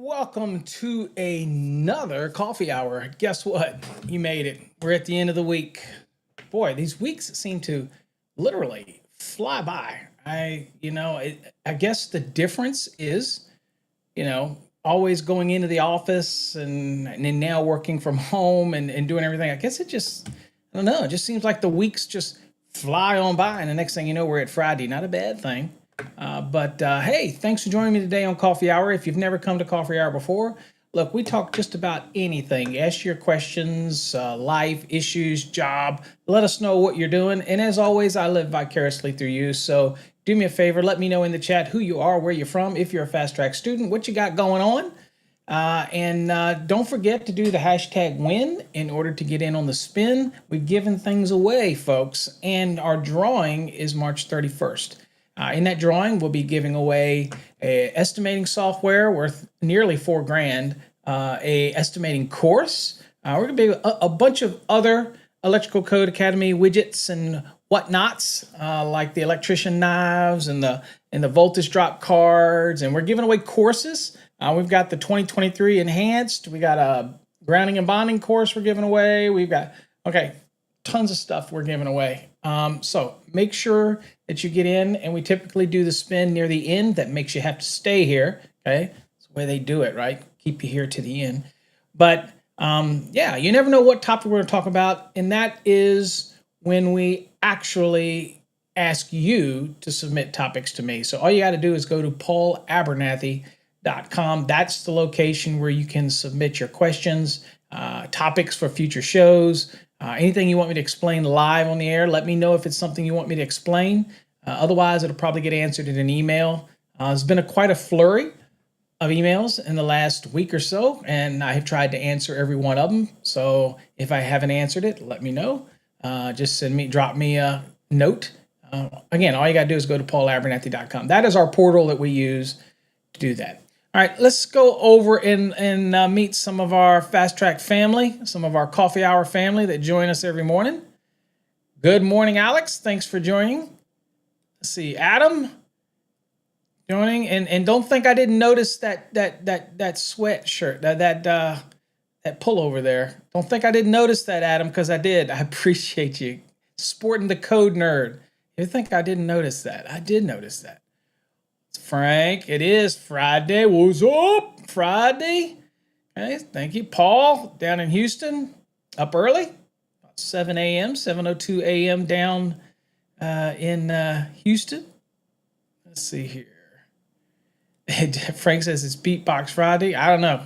Welcome to another coffee hour. Guess what? You made it. We're at the end of the week. Boy, these weeks seem to literally fly by. I guess the difference is, always going into the office and now working from home and doing everything. I guess it just, I don't know, it just seems like the weeks just fly on by. And the next thing you know, we're at Friday. Not a bad thing. But hey, thanks for joining me today on Coffee Hour. If you've never come to Coffee Hour before, look, we talk just about anything. Ask your questions, life, issues, job. Let us know what you're doing. And as always, I live vicariously through you. So do me a favor. Let me know in the chat who you are, where you're from, if you're a fast track student, what you got going on. And don't forget to do the hashtag win in order to get in on the spin. We've given things away, folks. And our drawing is March 31st. In that drawing, we'll be giving away a estimating software worth nearly $4,000, a estimating course. We're going to be a bunch of other Electrical Code Academy widgets and whatnots, like the electrician knives and the voltage drop cards. And we're giving away courses. We've got the 2023 Enhanced. We got a grounding and bonding course we're giving away. We've got, tons of stuff we're giving away. So make sure that you get in, and we typically do the spin near the end. That makes you have to stay here. Okay, that's the way they do it, right? Keep you here to the end. But yeah, you never know what topic we're going to talk about, and that is when we actually ask you to submit topics to me. So all you got to do is go to paulabernathy.com. That's the location where you can submit your questions, topics for future shows. Anything you want me to explain live on the air, let me know if it's something you want me to explain. Otherwise, it'll probably get answered in an email. There's been quite a flurry of emails in the last week or so, and I have tried to answer every one of them. So if I haven't answered it, let me know. Just drop me a note. Again, all you got to do is go to paulabernathy.com. That is our portal that we use to do that. All right, let's go over and meet some of our Fast Track family, some of our Coffee Hour family that join us every morning. Good morning, Alex. Thanks for joining. Let's see, Adam joining, and don't think I didn't notice that sweatshirt, that pullover there. Don't think I didn't notice that, Adam, because I did. I appreciate you sporting the code nerd. You think I didn't notice that? I did notice that. Frank, it is Friday. What's up? Friday. Okay, thank you. Paul, down in Houston, up early, about 7 a.m., 7:02 a.m. down in Houston. Let's see here. Frank says it's Beatbox Friday. I don't know.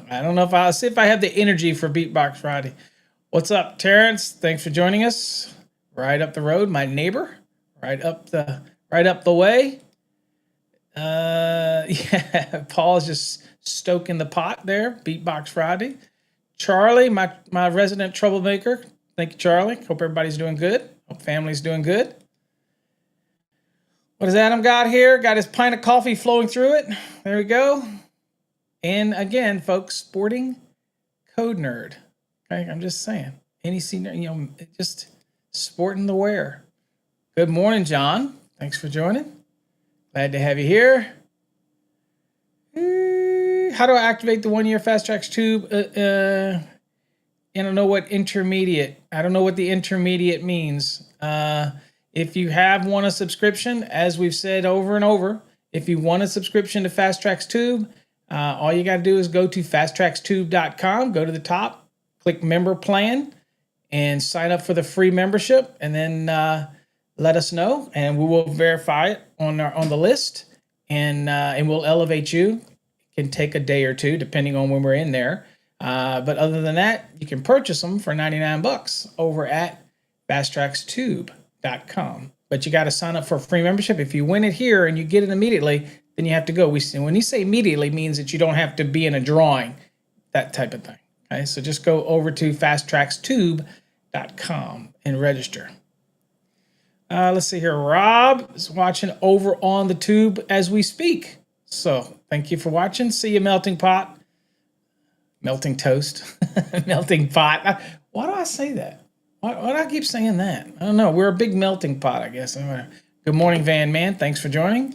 I'll see if I have the energy for Beatbox Friday. What's up, Terrence? Thanks for joining us. Right up the road, my neighbor. Right up the way. Yeah, Paul's just stoking the pot there. Beatbox Friday. Charlie, my resident troublemaker. Thank you, Charlie. Hope everybody's doing good. Hope family's doing good. What does Adam got here? Got his pint of coffee flowing through it. There we go. And again, folks, sporting code nerd. Okay, I'm just saying. Any senior, just sporting the wear. Good morning, John. Thanks for joining. Glad to have you here. How do I activate the 1-year Fast Tracks tube? I don't know what intermediate. I don't know what the intermediate means. If you have won a subscription, as we've said over and over, if you want a subscription to Fast Tracks Tube, all you got to do is go to fasttrackstube.com, go to the top, click member plan, and sign up for the free membership, and then let us know, and we will verify it on the list, and we'll elevate you. It can take a day or two, depending on when we're in there. But other than that, you can purchase them for $99 over at fasttrackstube.com. But you got to sign up for a free membership. If you win it here and you get it immediately, then you have to go. When you say immediately, it means that you don't have to be in a drawing, that type of thing. Okay, so just go over to fasttrackstube.com and register. Let's see here. Rob is watching over on the tube as we speak. So thank you for watching. See you, melting pot. Melting toast. Melting pot. Why do I say that? Why do I keep saying that? I don't know. We're a big melting pot, I guess. Good morning, Van Man. Thanks for joining.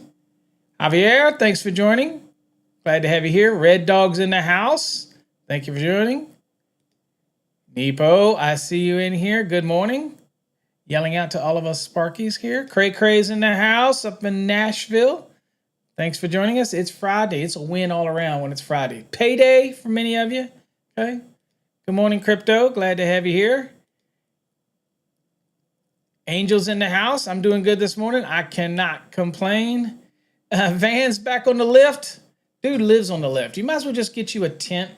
Javier, thanks for joining. Glad to have you here. Red Dog's in the house. Thank you for joining. Nepo, I see you in here. Good morning. Yelling out to all of us Sparkies here. Cray Cray's in the house up in Nashville. Thanks for joining us. It's Friday. It's a win all around when it's Friday. Payday for many of you. Okay. Good morning, Crypto. Glad to have you here. Angel's in the house. I'm doing good this morning. I cannot complain. Van's back on the lift. Dude lives on the lift. You might as well just get you a tent.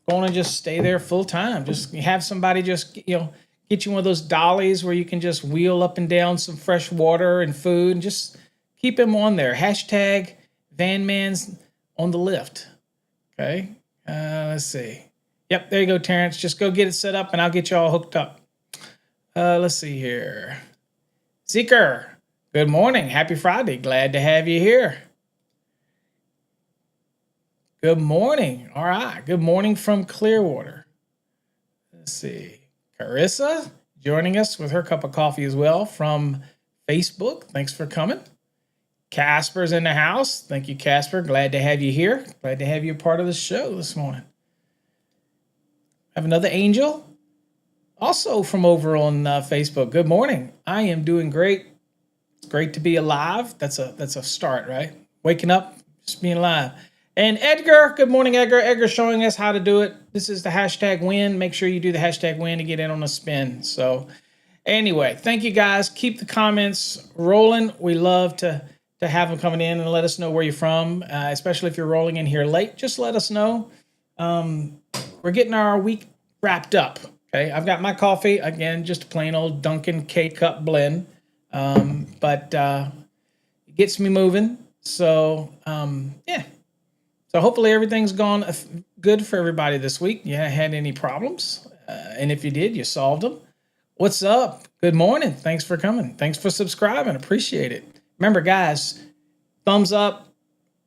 Go on and just stay there full time. Just have somebody just, get you one of those dollies where you can just wheel up and down some fresh water and food and just keep him on there. Hashtag VanMan's on the lift. Okay. Let's see. Yep. There you go, Terrence. Just go get it set up and I'll get you all hooked up. Let's see here. Zeker. Good morning. Happy Friday. Glad to have you here. Good morning. All right. Good morning from Clearwater. Let's see. Carissa joining us with her cup of coffee as well from Facebook. Thanks for coming. Casper's in the house. Thank you, Casper. Glad to have you here. Glad to have you a part of the show this morning. Have another Angel, also from over on Facebook. Good morning. I am doing great. It's great to be alive. That's a start, right? Waking up, just being alive. And Edgar, good morning, Edgar. Edgar showing us how to do it. This is the hashtag win. Make sure you do the hashtag win to get in on a spin. So anyway, thank you guys. Keep the comments rolling. We love to have them coming in and let us know where you're from, especially if you're rolling in here late. Just let us know. We're getting our week wrapped up. Okay, I've got my coffee. Again, just a plain old Dunkin' K-Cup blend. But it gets me moving. So, yeah. So hopefully everything's gone good for everybody this week. You haven't had any problems. And if you did, you solved them. What's up? Good morning. Thanks for coming. Thanks for subscribing. Appreciate it. Remember, guys, thumbs up,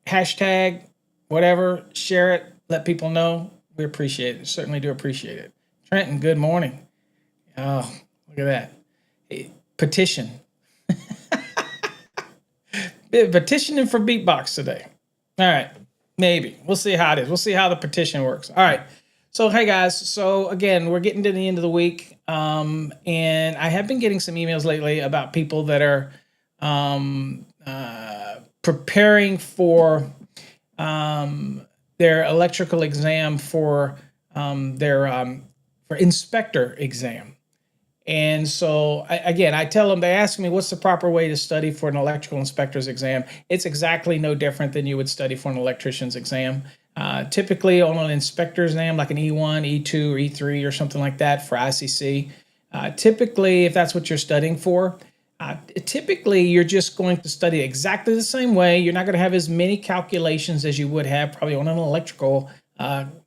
hashtag, whatever, share it, let people know. We appreciate it. Certainly do appreciate it. Trenton, good morning. Oh, look at that. Hey, petition. Petitioning for beatbox today. All right. Maybe. We'll see how it is. We'll see how the petition works. All right. So, hey, guys. So, again, we're getting to the end of the week. And I have been getting some emails lately about people that are preparing for their electrical exam for their inspector exam. And so, I tell them, they ask me, what's the proper way to study for an electrical inspector's exam? It's exactly no different than you would study for an electrician's exam. Typically on an inspector's exam, like an E1, E2, or E3 or something like that for ICC, typically, if that's what you're studying for, typically you're just going to study exactly the same way. You're not going to have as many calculations as you would have probably on an electrical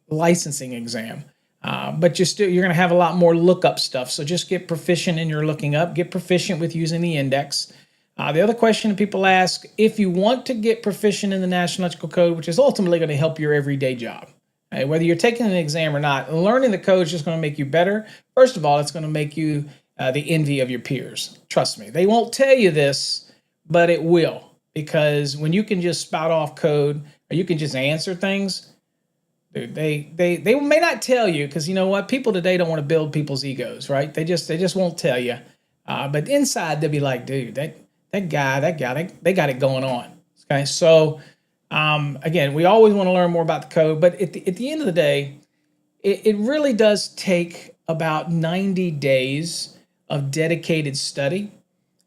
licensing exam. But you're going to have a lot more lookup stuff. So just get proficient in your looking up, get proficient with using the index. The other question people ask, if you want to get proficient in the National Electrical Code, which is ultimately going to help your everyday job, right? Whether you're taking an exam or not, learning the code is just going to make you better. First of all, it's going to make you the envy of your peers. Trust me. They won't tell you this, but it will. Because when you can just spout off code or you can just answer things, dude, they may not tell you, because you know what? People today don't want to build people's egos, right? They just won't tell you. But inside they'll be like, dude, that guy, they got it going on. Okay, so again, we always want to learn more about the code, but at the end of the day, it really does take about 90 days of dedicated study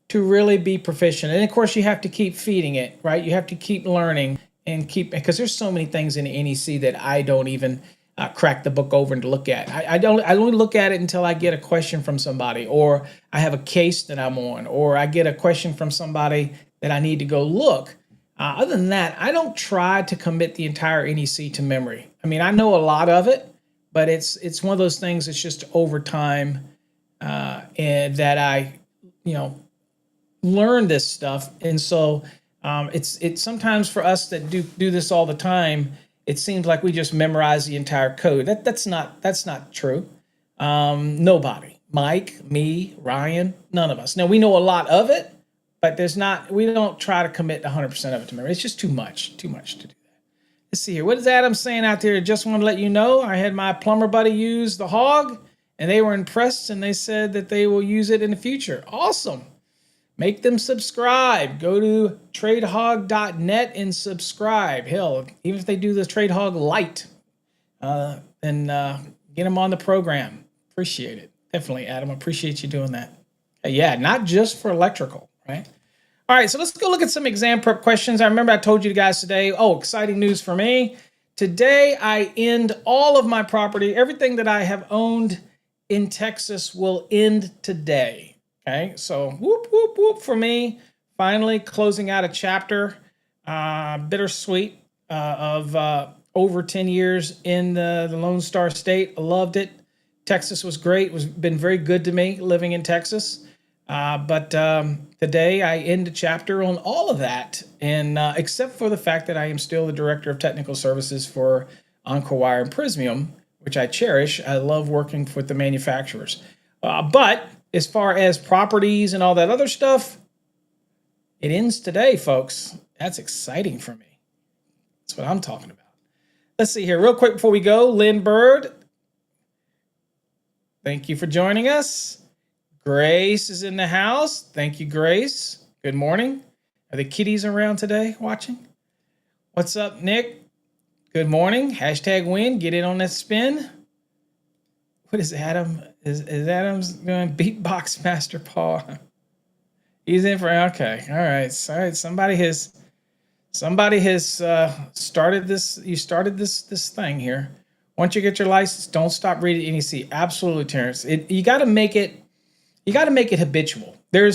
to really be proficient. And of course, you have to keep feeding it, right? You have to keep learning and because there's so many things in the NEC that I don't even crack the book over and to look at. I only look at it until I get a question from somebody, or I have a case that I'm on, or I get a question from somebody that I need to go look. Other than that, I don't try to commit the entire NEC to memory. I mean, I know a lot of it, but it's one of those things that's just over time and that I, learn this stuff. And so it's sometimes for us that do this all the time, it seems like we just memorize the entire code. That's not true. Nobody, Mike, me, Ryan, none of us. Now we know a lot of it, but we don't try to commit 100% of it to memory. It's just too much to do that. Let's see here. What is Adam saying out there? Just want to let you know, I had my plumber buddy use the hog and they were impressed and they said that they will use it in the future. Awesome. Make them subscribe. Go to tradehog.net and subscribe. Hell, even if they do the TradeHog Lite, then get them on the program. Appreciate it. Definitely, Adam. Appreciate you doing that. Yeah, not just for electrical, right? All right, so let's go look at some exam prep questions. I remember I told you guys today, exciting news for me. Today, I end all of my property. Everything that I have owned in Texas will end today. Okay, so whoop, whoop, whoop for me. Finally closing out a chapter, bittersweet, of over 10 years in the Lone Star State. I loved it. Texas was great. It's been very good to me living in Texas. But today I end a chapter on all of that, and except for the fact that I am still the Director of Technical Services for Encore Wire and Prismium, which I cherish. I love working with the manufacturers. But as far as properties and all that other stuff, it ends today, folks. That's exciting for me. That's what I'm talking about. Let's see here real quick before we go. Lynn Bird, thank you for joining us. Grace is in the house. Thank you, Grace. Good morning. Are the kitties around today watching? What's up, Nick? Good morning. Hashtag win. Get in on that spin. What is Adam? Is Adam's doing beatbox master Paul? He's in for okay. All right. Sorry. Somebody has started this. You started this thing here. Once you get your license, don't stop reading NEC. Absolutely, Terrence. You got to make it habitual. I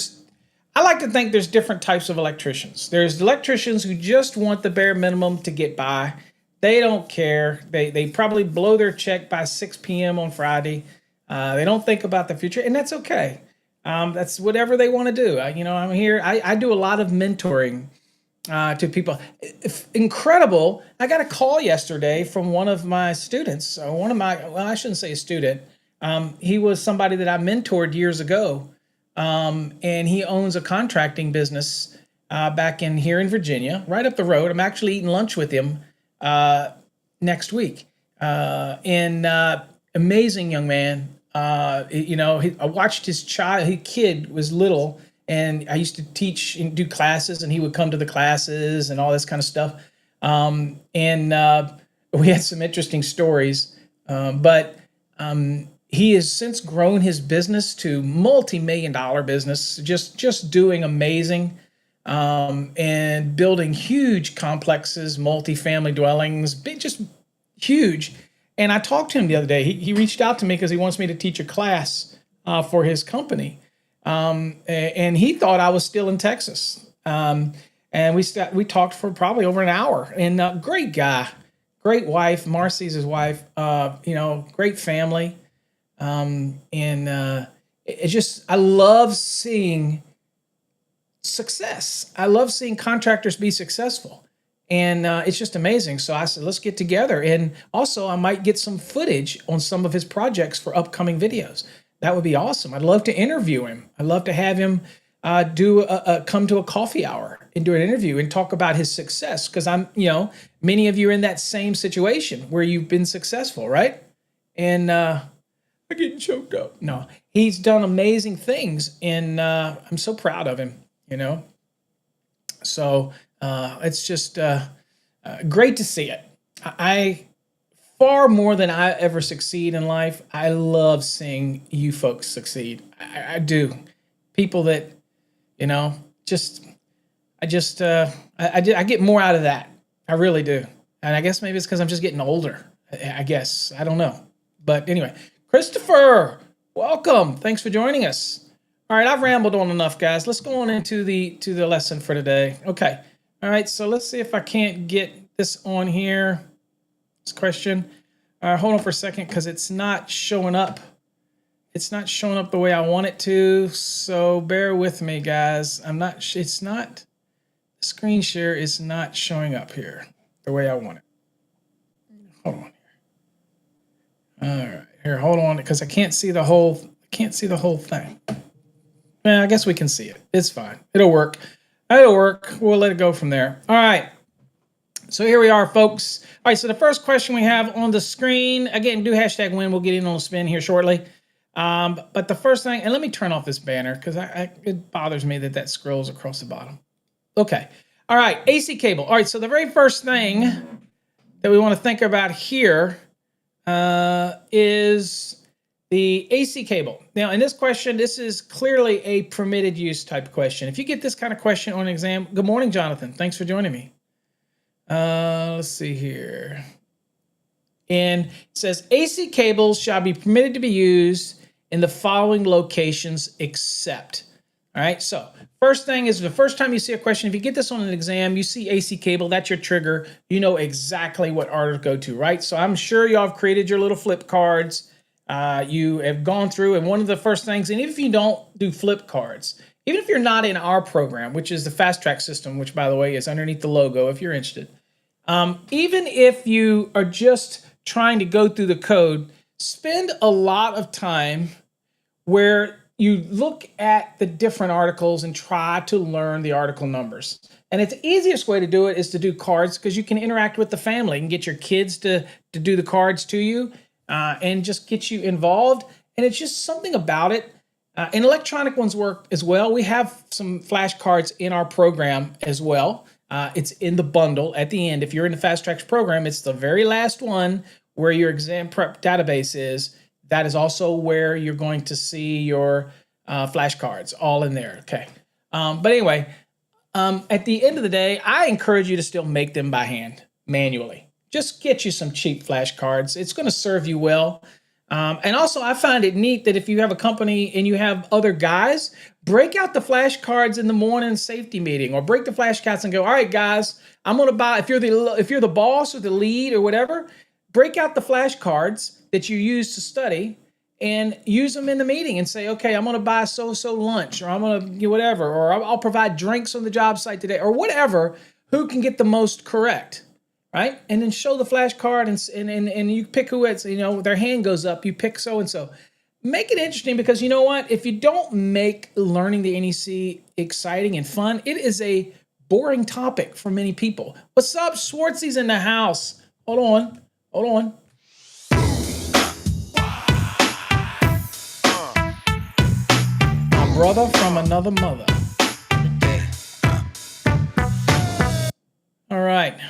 like to think there's different types of electricians. There's electricians who just want the bare minimum to get by. They don't care. They probably blow their check by 6 p.m. on Friday. They don't think about the future, and that's okay. That's whatever they want to do. I'm here. I do a lot of mentoring to people. Incredible. I got a call yesterday from one of my students. I shouldn't say a student. He was somebody that I mentored years ago, and he owns a contracting business back here in Virginia, right up the road. I'm actually eating lunch with him next week. Amazing young man. I watched his kid was little, and I used to teach and do classes, and he would come to the classes and all this kind of stuff. We had some interesting stories, but he has since grown his business to multi-million-dollar business, just doing amazing, and building huge complexes, multi-family dwellings, just huge. And I talked to him the other day. He reached out to me because he wants me to teach a class for his company. And he thought I was still in Texas. And we talked for probably over an hour. And great guy. great wife. Marcy's his wife. Great family. It just, I love seeing success. I love seeing contractors be successful. And it's just amazing. So I said, let's get together. And also, I might get some footage on some of his projects for upcoming videos. That would be awesome. I'd love to interview him. I'd love to have him come to a coffee hour and do an interview and talk about his success. Because many of you are in that same situation where you've been successful, right? And I'm getting choked up. No, he's done amazing things, and I'm so proud of him. So it's just great to see it. I far more than I ever succeed in life, I love seeing you folks succeed. I do. People that, I get more out of that. I really do. And I guess maybe it's because I'm just getting older. I guess. I don't know. But anyway, Christopher, welcome. Thanks for joining us. All right, I've rambled on enough, guys. Let's go on into the lesson for today. Okay. All right, so let's see if I can't get this on here. This question. Hold on for a second, because it's not showing up. It's not showing up the way I want it to. So bear with me, guys. The screen share is not showing up here the way I want it. Hold on here. All right, here, hold on, because I can't see the whole thing. Well, I guess we can see it. It's fine. It'll work. We'll let it go from there. All right. So here we are, folks. All right, so the first question we have on the screen, again, do hashtag win. We'll get in on the spin here shortly. But the first thing, and let me turn off this banner, because it bothers me that scrolls across the bottom. Okay. All right, AC cable. All right, so the very first thing that we want to think about here is the AC cable. Now, in this question, this is clearly a permitted use type question. If you get this kind of question on an exam, good morning, Jonathan. Thanks for joining me. Let's see here. And it says AC cables shall be permitted to be used in the following locations except. All right, so first thing is the first time you see a question, if you get this on an exam, you see AC cable, that's your trigger. You know exactly what article to go to, right? So I'm sure y'all have created your little flip cards. You have gone through, and one of the first things, and even if you don't do flip cards, even if you're not in our program, which is the fast track system, which by the way is underneath the logo if you're interested, even if you are just trying to go through the code, spend a lot of time where you look at the different articles and try to learn the article numbers. And it's the easiest way to do it is to do cards, because you can interact with the family and get your kids to do the cards to you and just get you involved. And it's just something about it. And electronic ones work as well. We have some flashcards in our program as well. It's in the bundle at the end. If you're in the Fast Tracks program, it's the very last one where your exam prep database is. That is also where you're going to see your flashcards all in there. Okay. But anyway, at the end of the day, I encourage you to still make them by hand, manually. Just get you some cheap flashcards. It's going to serve you well. And also, I find it neat that if you have a company and you have other guys, break out the flashcards in the morning safety meeting, or break the flashcards and go, all right, guys, I'm going to buy, if you're the boss or the lead or whatever, break out the flashcards that you use to study and use them in the meeting and say, okay, I'm going to buy so-so lunch, or I'm going to do whatever, or I'll provide drinks on the job site today, or whatever, who can get the most correct. Right? And then show the flashcard and you pick who it's, their hand goes up, you pick so-and-so. Make it interesting, because you know what? If you don't make learning the NEC exciting and fun, it is a boring topic for many people. What's up? Schwartzy's in the house. Hold on. My brother from another mother. All right.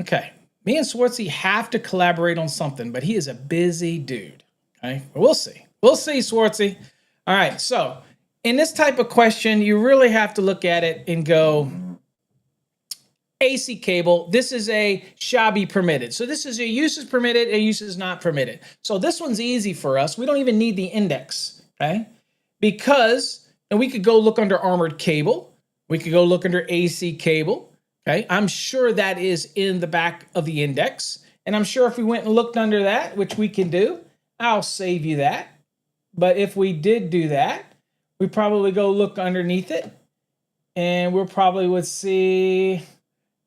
Okay, me and Schwartzy have to collaborate on something, but he is a busy dude. Okay, but we'll see. We'll see, Schwartzy. All right, so in this type of question, you really have to look at it and go, AC cable, this is a shall be permitted. So this is a use is permitted, a use is not permitted. So this one's easy for us. We don't even need the index, okay? Because, and we could go look under armored cable. We could go look under AC cable. Okay, I'm sure that is in the back of the index, And I'm sure if we went and looked under that, which we can do, I'll save you that. But if we did do that, we probably go look underneath it, and we'll probably would see,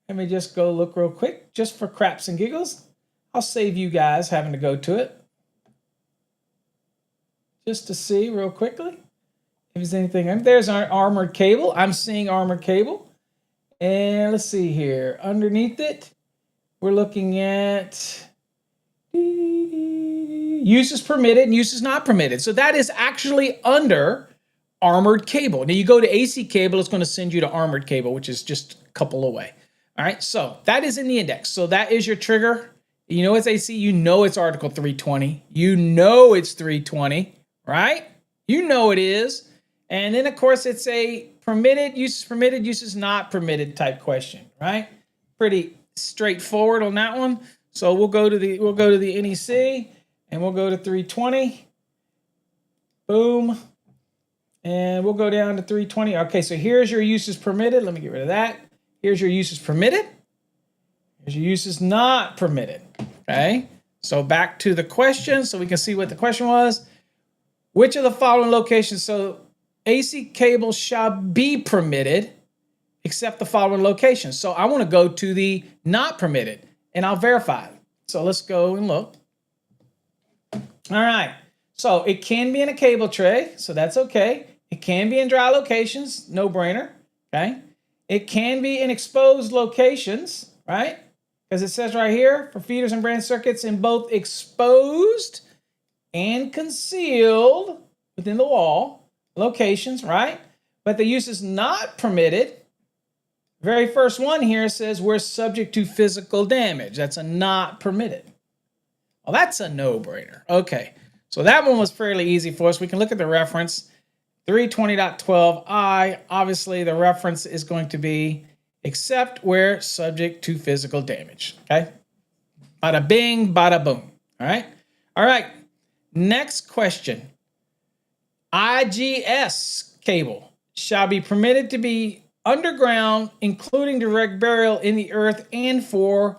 let me just go look real quick, just for craps and giggles. I'll save you guys having to go to it. Just to see real quickly if there's anything. There's our armored cable. I'm seeing armored cable. And let's see here. Underneath it, we're looking at uses permitted and uses not permitted. So that is actually under armored cable. Now you go to AC cable, it's going to send you to armored cable, which is just a couple away. All right, so that is in the index. So that is your trigger. You know it's AC, you know it's Article 320. You know it's 320, right? You know it is. And then, of course, it's a permitted, uses not permitted type question, right? Pretty straightforward on that one. So we'll go to the NEC and we'll go to 320. Boom. And we'll go down to 320. Okay, so here's your uses permitted. Let me get rid of that. Here's your uses permitted. Here's your uses not permitted. Okay, so back to the question so we can see what the question was. Which of the following locations? So AC cable shall be permitted except the following locations. So I want to go to the not permitted and I'll verify it. So let's go and look. All right. So it can be in a cable tray. So that's okay. It can be in dry locations. No brainer. Okay. It can be in exposed locations, right? Because it says right here for feeders and branch circuits in both exposed and concealed within the wall locations, right? But the use is not permitted. Very first one here says we're subject to physical damage. That's a not permitted. Well, that's a no-brainer. Okay, so that one was fairly easy for us. We can look at the reference, 320.12i. Obviously, the reference is going to be except where subject to physical damage. Okay, bada bing, bada boom. All right, all right. Next question. IGS cable shall be permitted to be underground, including direct burial in the earth and for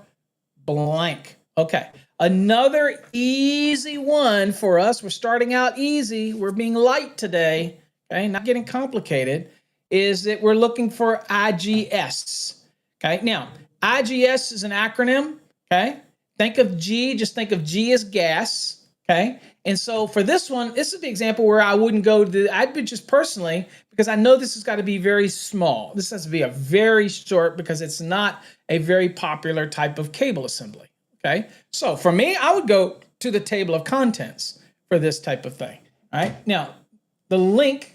blank. Okay, another easy one for us. We're starting out easy. We're being light today, okay, not getting complicated, is that we're looking for IGS. Okay, now, IGS is an acronym, okay? Think of G, just think of G as gas, okay? And so for this one, this is the example where I wouldn't go to, I'd be just personally, because I know this has got to be very small. This has to be a very short because it's not a very popular type of cable assembly, okay? So for me, I would go to the table of contents for this type of thing, all right? Now, the link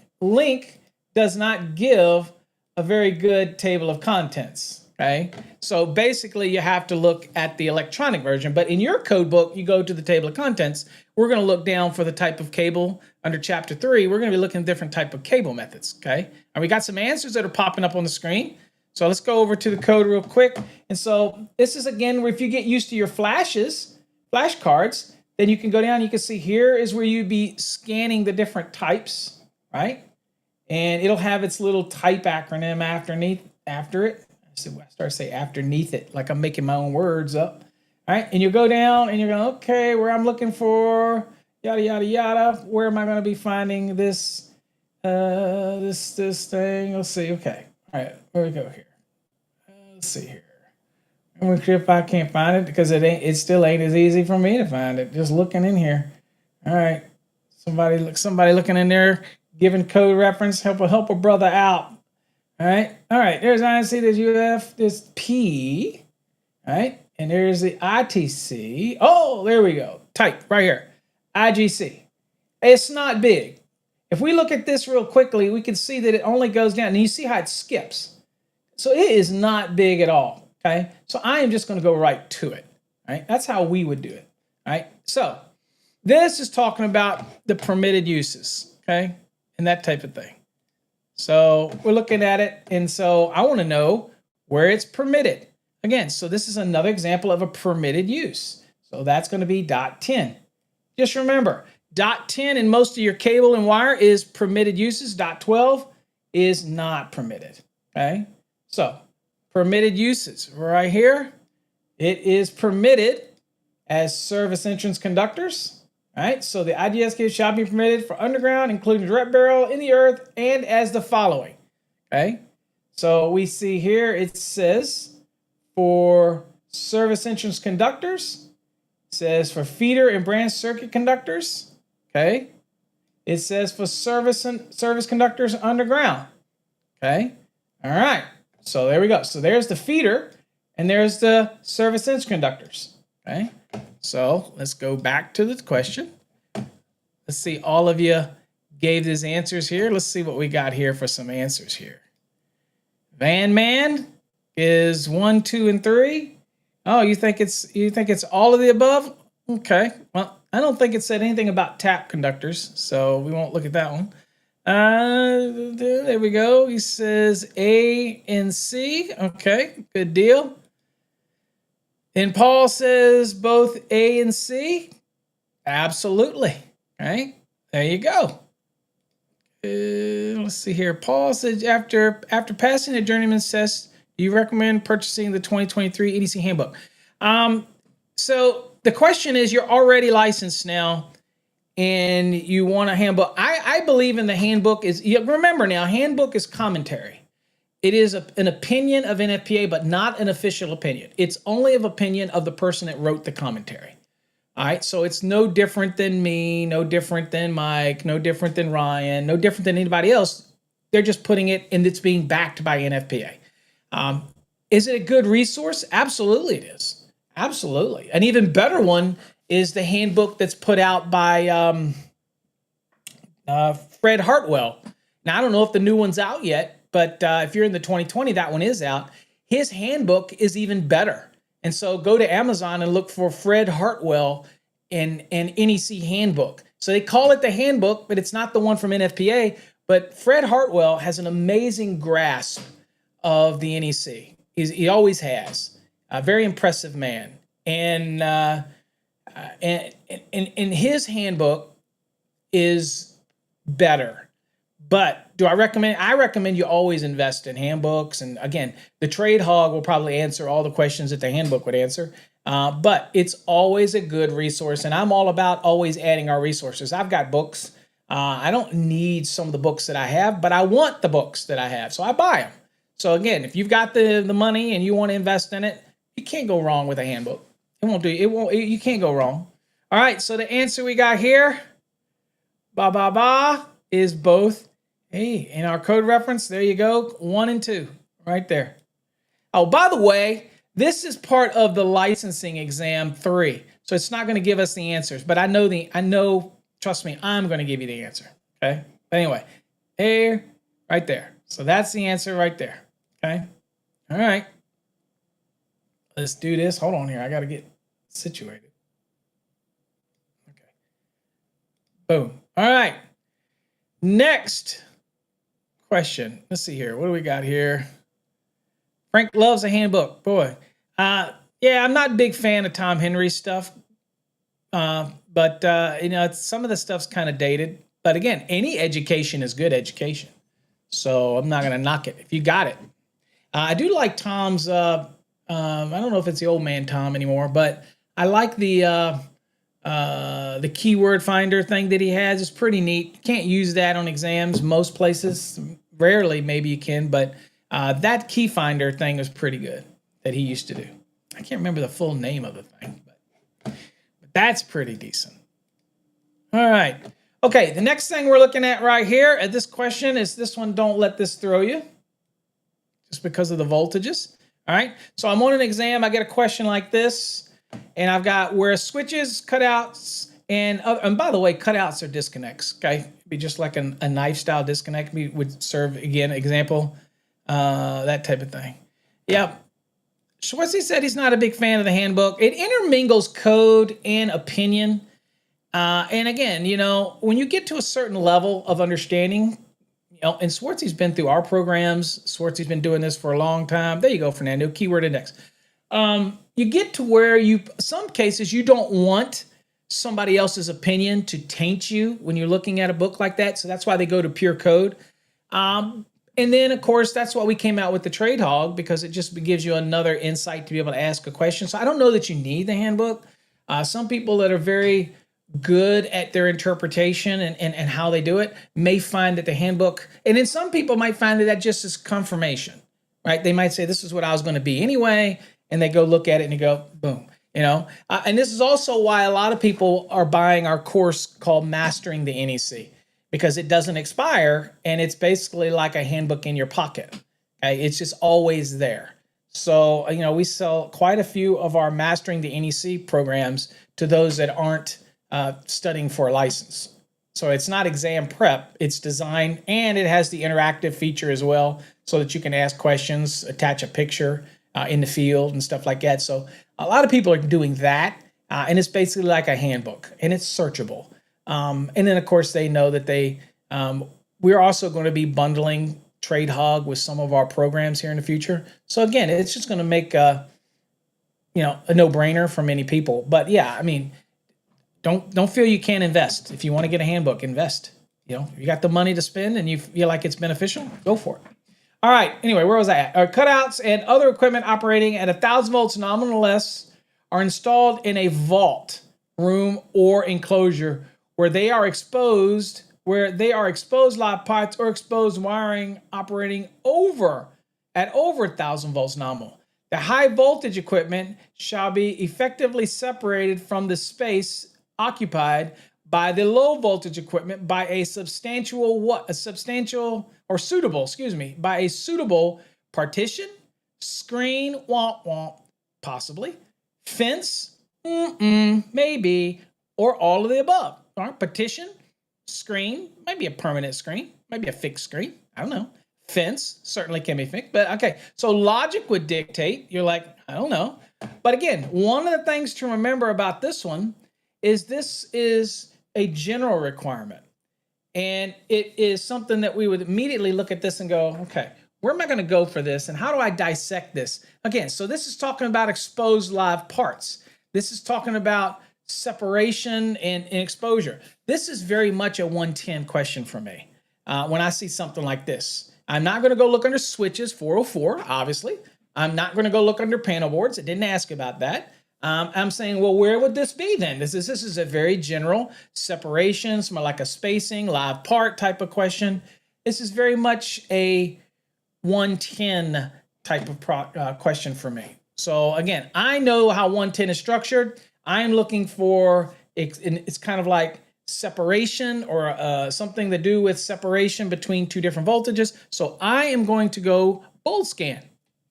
does not give a very good table of contents, okay? So basically, you have to look at the electronic version, but in your code book, you go to the table of contents. We're going to look down for the type of cable under chapter 3. We're going to be looking at different type of cable methods, okay? And we got some answers that are popping up on the screen. So let's go over to the code real quick. And so this is, again, where if you get used to your flashcards, then you can go down, you can see here is where you'd be scanning the different types, right? And it'll have its little type acronym after it. I start to say afterneath it, like I'm making my own words up. All right, and you go down and you're going, okay, where I'm looking for yada, yada, yada. Where am I going to be finding this, this thing? Let's see, okay. All right, where we go here? Let's see here. I'm going to see if I can't find it because it still ain't as easy for me to find it. Just looking in here. All right, somebody looking in there, giving code reference, help a brother out. All right, there's INC, there's UF, there's P, all right? And there's the ITC. Oh, there we go. Type right here. IGC. It's not big. If we look at this real quickly, we can see that it only goes down. And you see how it skips. So it is not big at all. Okay. So I am just going to go right to it. All right. That's how we would do it. All right. So this is talking about the permitted uses. Okay. And that type of thing. So we're looking at it. And so I want to know where it's permitted. Again, so this is another example of a permitted use. So that's going to be .10. Just remember, .10 in most of your cable and wire is permitted uses. .12 is not permitted. Okay? So permitted uses right here. It is permitted as service entrance conductors. All right, so the IDS shall be permitted for underground, including direct burial in the earth, and as the following. Okay, so we see here it says for service entrance conductors, it says for feeder and branch circuit conductors. Okay, it says for service conductors underground. Okay, all right, so there we go. So there's the feeder, and there's the service entrance conductors. Okay, so let's go back to the question. Let's see, all of you gave these answers here. Let's see what we got here for some answers here. Van Man is 1, 2, and 3. Oh, you think it's all of the above? Okay. Well, I don't think it said anything about tap conductors, so we won't look at that one. There we go. He says A and C. Okay, good deal. And Paul says both A and C. Absolutely. All right, there you go. Let's see here. Paul said after passing the journeyman's test, do you recommend purchasing the 2023 EDC handbook? So the question is, you're already licensed now, and you want a handbook. I believe in the handbook is, remember now, handbook is commentary. It is an opinion of NFPA, but not an official opinion. It's only of opinion of the person that wrote the commentary. All right, so it's no different than me, no different than Mike, no different than Ryan, no different than anybody else. They're just putting it, and it's being backed by NFPA. Is it a good resource? Absolutely it is. Absolutely. An even better one is the handbook that's put out by Fred Hartwell. Now, I don't know if the new one's out yet, but if you're in the 2020, that one is out. His handbook is even better. And so go to Amazon and look for Fred Hartwell and NEC handbook. So they call it the handbook, but it's not the one from NFPA. But Fred Hartwell has an amazing grasp of the NEC. He always has. A very impressive man. And his handbook is better. But do I recommend? I recommend you always invest in handbooks. And again, the Trade Hog will probably answer all the questions that the handbook would answer. But it's always a good resource. And I'm all about always adding our resources. I've got books. I don't need some of the books that I have, but I want the books that I have. So I buy them. So again, if you've got the money and you want to invest in it, you can't go wrong with a handbook. It won't do. It won't. You can't go wrong. All right. So the answer we got here, is both. Hey, in our code reference, there you go, 1 and 2, right there. Oh, by the way, this is part of the licensing exam 3, so it's not going to give us the answers. But I know. Trust me, I'm going to give you the answer. Okay. But anyway, here, right there. So that's the answer right there. Okay. All right. Let's do this. Hold on here. I got to get situated. Okay. Boom. All right. Next question. Let's see here. What do we got here? Frank loves a handbook. Boy. Yeah, I'm not a big fan of Tom Henry's stuff. But some of the stuff's kind of dated. But again, any education is good education. So I'm not going to knock it if you got it. I do like Tom's, I don't know if it's the old man Tom anymore, but I like the keyword finder thing that he has. It's pretty neat. You can't use that on exams most places. Rarely, maybe you can, but that key finder thing is pretty good that he used to do. I can't remember the full name of the thing, but that's pretty decent. All right. Okay, the next thing we're looking at right here at this question is this one. Don't let this throw you just because of the voltages. All right. So I'm on an exam. I get a question like this, and I've got where switches, cutouts, and by the way, cutouts are disconnects. Okay. It'd be just like a knife style disconnect would serve, again, example, that type of thing. Yep. Schwartzy said he's not a big fan of the handbook. It intermingles code and opinion. And again, when you get to a certain level of understanding, and Schwartzy's been through our programs. Schwartzy's been doing this for a long time. There you go, Fernando, keyword index. You get to where some cases you don't want somebody else's opinion to taint you when you're looking at a book like that. So that's why they go to pure code. And then, of course, that's why we came out with the Trade Hog, because it just gives you another insight to be able to ask a question. So I don't know that you need the handbook. Some people that are very good at their interpretation and how they do it may find that the handbook, and then some people might find that just is confirmation, right? They might say, this is what I was going to be anyway, and they go look at it and you go, boom. And this is also why a lot of people are buying our course called Mastering the NEC, because it doesn't expire and it's basically like a handbook in your pocket. Okay, it's just always there. So we sell quite a few of our Mastering the NEC programs to those that aren't studying for a license. So it's not exam prep, it's design, and it has the interactive feature as well, so that you can ask questions, attach a picture in the field and stuff like that. So a lot of people are doing that, and it's basically like a handbook, and it's searchable. And then, of course, they know that we're also going to be bundling Trade Hog with some of our programs here in the future. So again, it's just going to make a no-brainer for many people. But yeah, I mean, don't feel you can't invest. If you want to get a handbook, invest. You got the money to spend and you feel like it's beneficial, go for it. All right. Anyway, where was I at? Cutouts and other equipment operating at 1,000 volts nominal or less are installed in a vault, room, or enclosure where they are exposed live parts or exposed wiring operating at over 1,000 volts nominal. The high voltage equipment shall be effectively separated from the space occupied by the low voltage equipment by a suitable partition, screen, possibly, fence, maybe, or all of the above. All right, partition, screen, maybe a permanent screen, maybe a fixed screen, I don't know. Fence certainly can be fixed, but okay. So logic would dictate, you're like, I don't know. But again, one of the things to remember about this one is this is a general requirement. And it is something that we would immediately look at this and go, okay, where am I going to go for this? And how do I dissect this? Again, so this is talking about exposed live parts. This is talking about separation and exposure. This is very much a 110 question for me when I see something like this. I'm not going to go look under switches, 404, obviously. I'm not going to go look under panel boards. It didn't ask about that. I'm saying, well, where would this be then? This is a very general separation, it's more like a spacing, live part type of question. This is very much a 110 type of question for me. So again, I know how 110 is structured. I'm looking for, it's kind of like separation or something to do with separation between two different voltages. So I am going to go bold scan.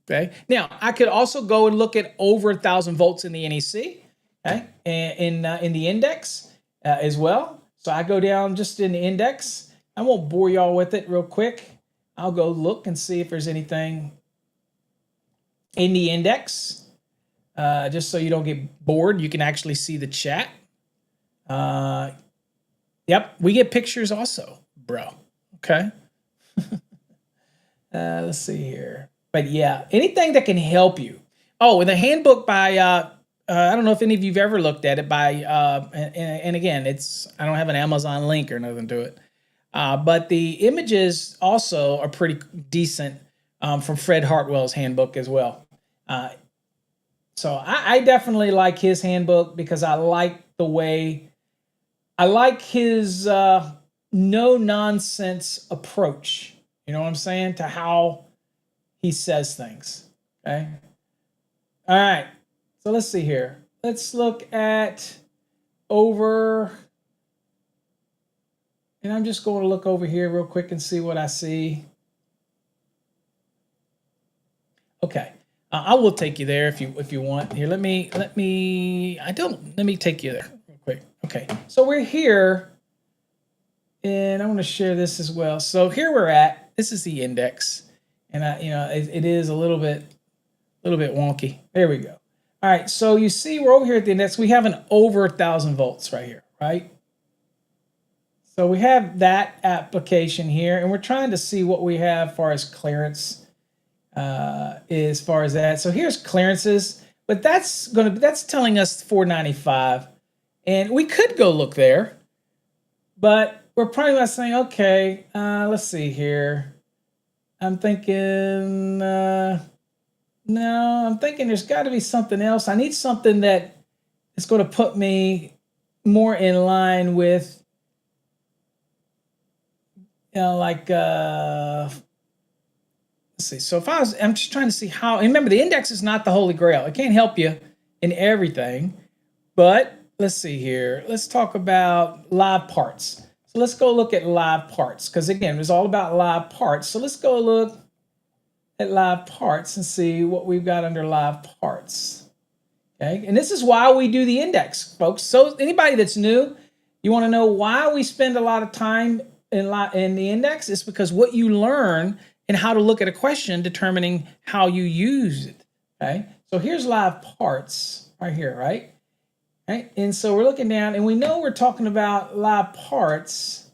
Okay. Now I could also go and look at over 1,000 volts in the NEC, okay, in the index as well. So I go down just in the index. I won't bore y'all with it real quick. I'll go look and see if there's anything in the index. Just so you don't get bored, you can actually see the chat. Yep, we get pictures also, bro. Okay. Let's see here. But yeah, anything that can help you. Oh, and the handbook by, I don't know if any of you've ever looked at it by, and again, I don't have an Amazon link or nothing to it. But the images also are pretty decent from Fred Hartwell's handbook as well. So I definitely like his handbook because I like his no-nonsense approach. You know what I'm saying? To how he says things. Okay. All right. So let's see here. Let's look at over. And I'm just going to look over here real quick and see what I see. Okay. I will take you there if you want. Here, let me take you there real quick. Okay. So we're here, and I want to share this as well. So here we're at. This is the index, and it is a little bit wonky. There we go. All right. So you see, we're over here at the index. We have an over 1,000 volts right here, right? So we have that application here, and we're trying to see what we have as far as clearance, as far as that. So here's clearances, but that's telling us 495, and we could go look there, but we're probably not saying, okay, let's see here. I'm thinking, no, I'm thinking there's got to be something else. I need something that it's going to put me more in line with, like, let's see. So if I'm just trying to see how, and remember, the index is not the holy grail. It can't help you in everything, but let's see here. Let's talk about live parts. So let's go look at live parts, because again, it's all about live parts. So let's go look at live parts and see what we've got under live parts. Okay, and this is why we do the index, folks. So anybody that's new, you want to know why we spend a lot of time in the index? It's because what you learn and how to look at a question determining how you use it. Okay, so here's live parts right here, right? Right, and so we're looking down, and we know we're talking about live parts.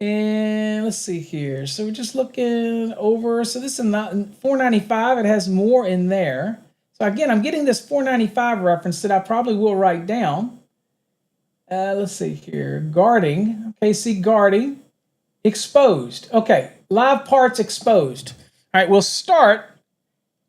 And let's see here. So we're just looking over. So this is not 495. It has more in there. So again, I'm getting this 495 reference that I probably will write down. Let's see here. Guarding. Okay, see guarding. Exposed. Okay, live parts exposed. All right, we'll start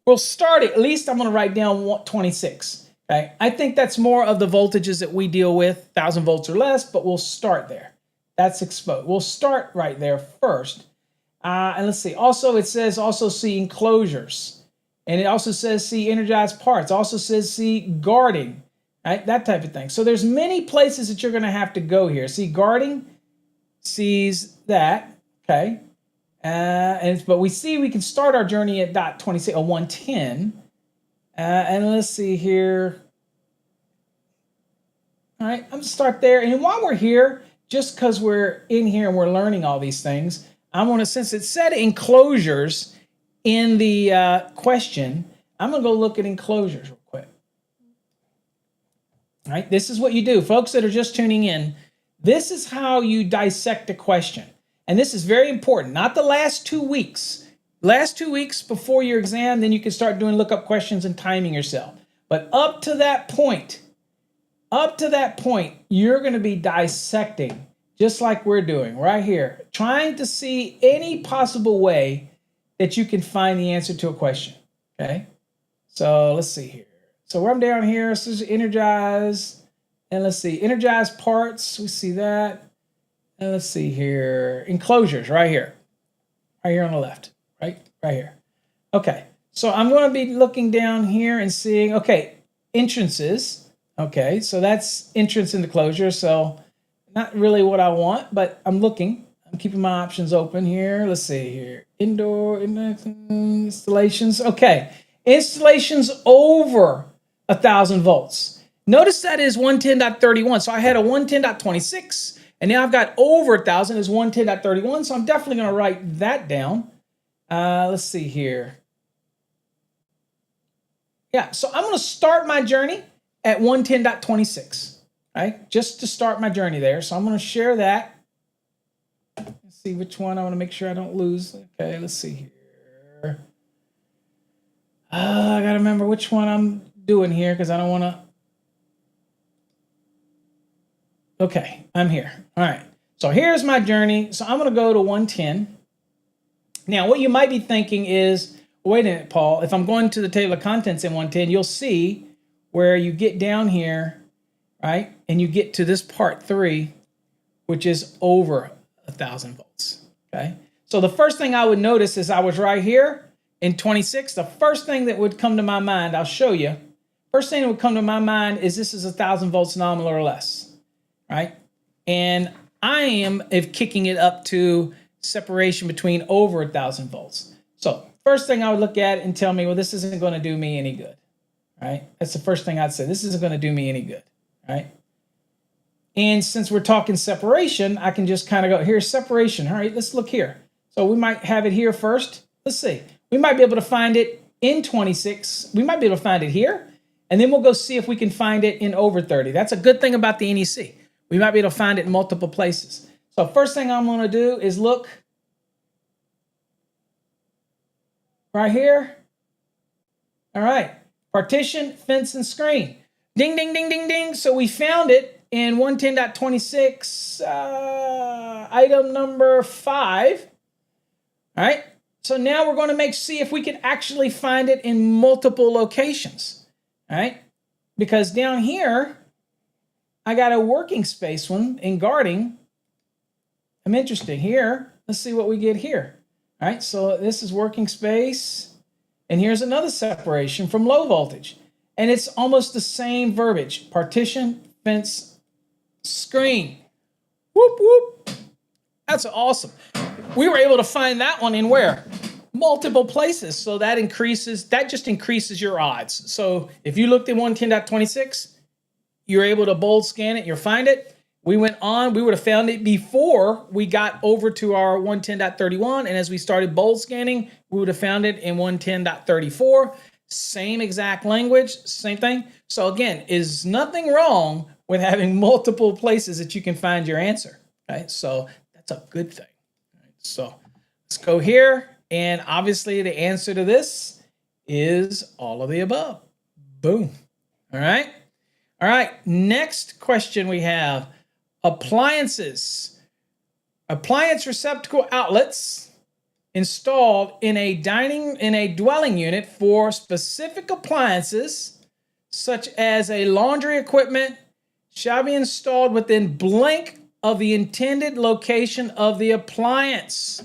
at least, I'm going to write down 26. Okay, I think that's more of the voltages that we deal with, 1,000 volts or less, but we'll start there. That's exposed. We'll start right there first. And let's see. Also, it says also see enclosures. And it also says see energized parts. Also says see guarding. Right? That type of thing. So there's many places that you're going to have to go here. See guarding sees that. Okay. But we see we can start our journey at dot 26 or 110. And let's see here. All right. I'm going to start there. And while we're here, just because we're in here and we're learning all these things, I'm going to, since it said enclosures in the question, I'm going to go look at enclosures real quick. All right, this is what you do. Folks that are just tuning in, this is how you dissect a question. And this is very important. Not the last 2 weeks. Last 2 weeks before your exam, then you can start doing lookup questions and timing yourself. But up to that point, you're going to be dissecting, just like we're doing right here, trying to see any possible way that you can find the answer to a question. Okay, so let's see here. So where I'm down here, this is energize, and let's see, energized parts. We see that, and let's see here, enclosures right here on the left, right here. Okay, so I'm going to be looking down here and seeing, okay, entrances. Okay, so that's entrance into closure. So not really what I want, but I'm looking. I'm keeping my options open here. Let's see here. Indoor installations. Okay, installations over 1,000 volts. Notice that is 110.31. So I had a 110.26, and now I've got over 1,000 is 110.31. So I'm definitely going to write that down. Let's see here. Yeah, so I'm going to start my journey at 110.26, right? Just to start my journey there. So I'm going to share that. Let's see which one. I want to make sure I don't lose. Okay, let's see here. I got to remember which one I'm doing here because I don't want to. Okay, I'm here. All right. So here's my journey. So I'm going to go to 110. Now, what you might be thinking is, wait a minute, Paul, if I'm going to the table of contents in 110, you'll see where you get down here, right? And you get to this part 3, which is over 1,000 volts, okay? So the first thing I would notice is I was right here in 26. The first thing that would come to my mind, I'll show you. First thing that would come to my mind is this is 1,000 volts nominal or less, right? And I am kicking it up to separation between over 1,000 volts. So first thing I would look at and tell me, well, this isn't going to do me any good. Right? That's the first thing I'd say. This isn't going to do me any good, right? And since we're talking separation, I can just kind of go, here's separation. All right, let's look here. So we might have it here first. Let's see. We might be able to find it in 26. We might be able to find it here. And then we'll go see if we can find it in over 30. That's a good thing about the NEC. We might be able to find it in multiple places. So first thing I'm going to do is look right here. All right. Partition, fence, and screen. Ding, ding, ding, ding, ding. So we found it in 110.26, item number 5. All right. So now we're going to see if we can actually find it in multiple locations. All right. because down here, I got a working space one in guarding. I'm interested here. Let's see what we get here. All right, so this is working space. And here's another separation from low voltage. And it's almost the same verbiage. Partition, fence, screen. Whoop, whoop. That's awesome. We were able to find that one in where? Multiple places. So that just increases your odds. So if you looked at 110.26, you're able to bold scan it, you'll find it. We went on, we would have found it before we got over to our 110.31. And as we started bold scanning, we would have found it in 110.34. Same exact language, same thing. So again, is nothing wrong with having multiple places that you can find your answer. Okay, so that's a good thing. All right, so let's go here. And obviously the answer to this is all of the above. Boom. All right. All right. Next question we have. Appliances. Appliance receptacle outlets installed in a dwelling unit for specific appliances, such as a laundry equipment, shall be installed within blank of the intended location of the appliance.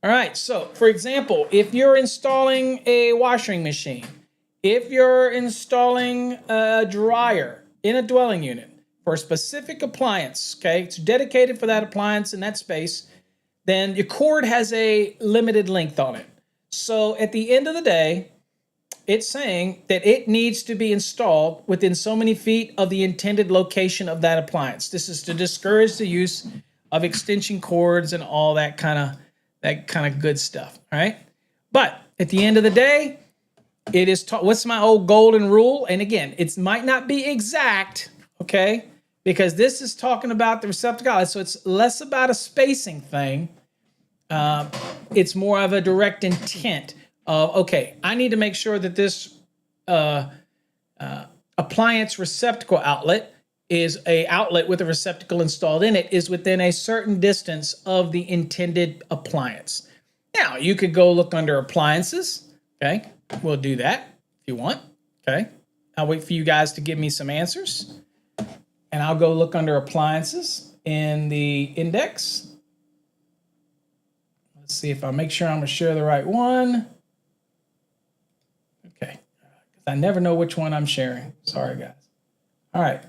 All right, so for example, if you're installing a washing machine, if you're installing a dryer in a dwelling unit for a specific appliance, okay, it's dedicated for that appliance in that space, then your cord has a limited length on it. So at the end of the day, it's saying that it needs to be installed within so many feet of the intended location of that appliance. This is to discourage the use of extension cords and all that kind of good stuff, all right? But at the end of the day, it is what's my old golden rule? And again, it might not be exact, okay? Because this is talking about the receptacle, so it's less about a spacing thing. It's more of a direct intent of, okay, I need to make sure that this appliance receptacle outlet is a outlet with a receptacle installed in it, is within a certain distance of the intended appliance. Now, you could go look under appliances, okay? We'll do that if you want, okay? I'll wait for you guys to give me some answers. And I'll go look under appliances in the index. Let's see if I make sure I'm going to share the right one. Okay. I never know which one I'm sharing. Sorry, guys. All right.